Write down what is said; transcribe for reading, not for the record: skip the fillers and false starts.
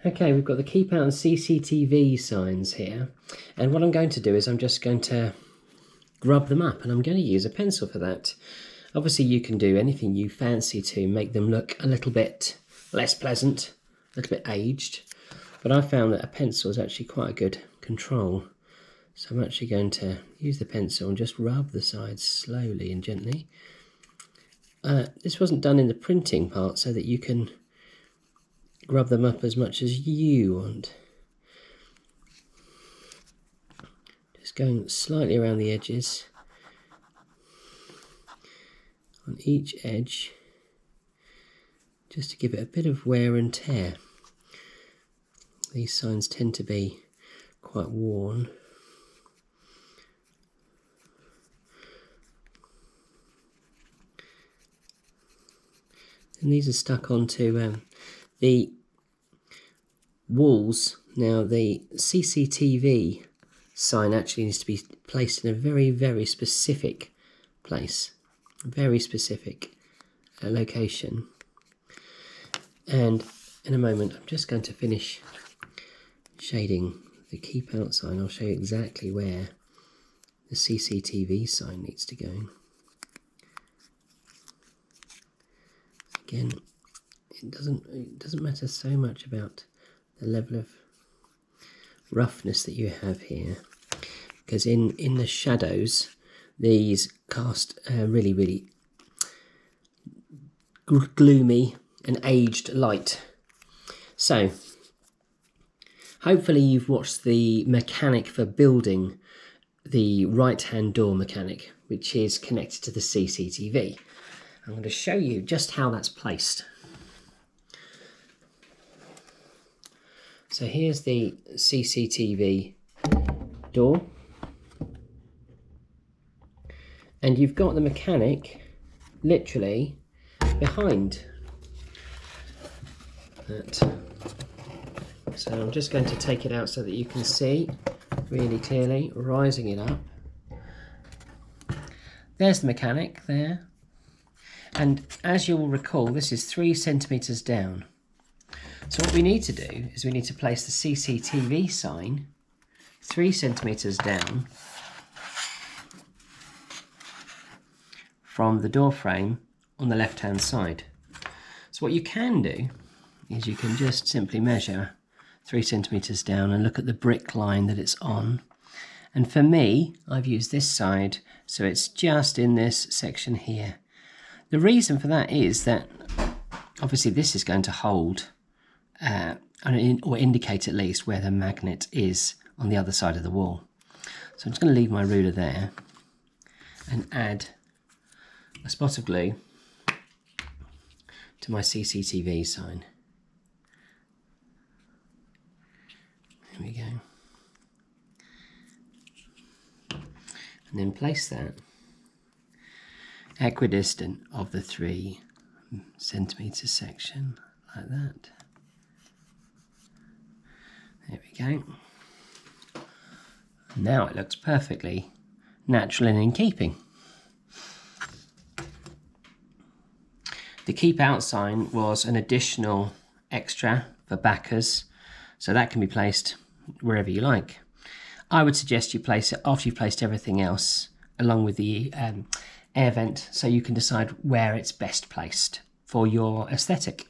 Okay, we've got the keep out and CCTV signs here, and what I'm going to do is I'm just going to rub them up, and I'm going to use a pencil for that. Obviously you can do anything you fancy to make them look a little bit less pleasant, a little bit aged, but I found that a pencil is actually quite a good control. So I'm actually going to use the pencil and just rub the sides slowly and gently. This wasn't done in the printing part so that you can rub them up as much as you want. Just going slightly around the edges. On each edge, just to give it a bit of wear and tear. These signs tend to be quite worn. And these are stuck onto the walls. Now the CCTV sign actually needs to be placed in a very, very specific place. Very specific location, and in a moment I'm just going to finish shading the keep out sign. I'll show you exactly where the CCTV sign needs to go. Again, it doesn't matter so much about the level of roughness that you have here, because in the shadows these cast really, really gloomy and aged light. So, hopefully you've watched the mechanic for building the right-hand door mechanic, which is connected to the CCTV. I'm going to show you just how that's placed. So here's the CCTV door. And you've got the mechanic literally behind that. So I'm just going to take it out so that you can see really clearly, rising it up. There's the mechanic there. And as you'll recall, this is 3 centimetres down. So what we need to do is we need to place the CCTV sign 3 centimetres down from the door frame on the left hand side. So what you can do is you can just simply measure 3 centimetres down and look at the brick line that it's on. And for me, I've used this side, so it's just in this section here. The reason for that is that obviously this is going to hold or indicate at least where the magnet is on the other side of the wall. So I'm just going to leave my ruler there and add a spot of glue to my CCTV sign. There we go. And then place that equidistant of the 3 centimetre section, like that. There we go. Now it looks perfectly natural and in keeping. The keep out sign was an additional extra for backers, so that can be placed wherever you like. I would suggest you place it after you've placed everything else, along with the air vent, so you can decide where it's best placed for your aesthetic.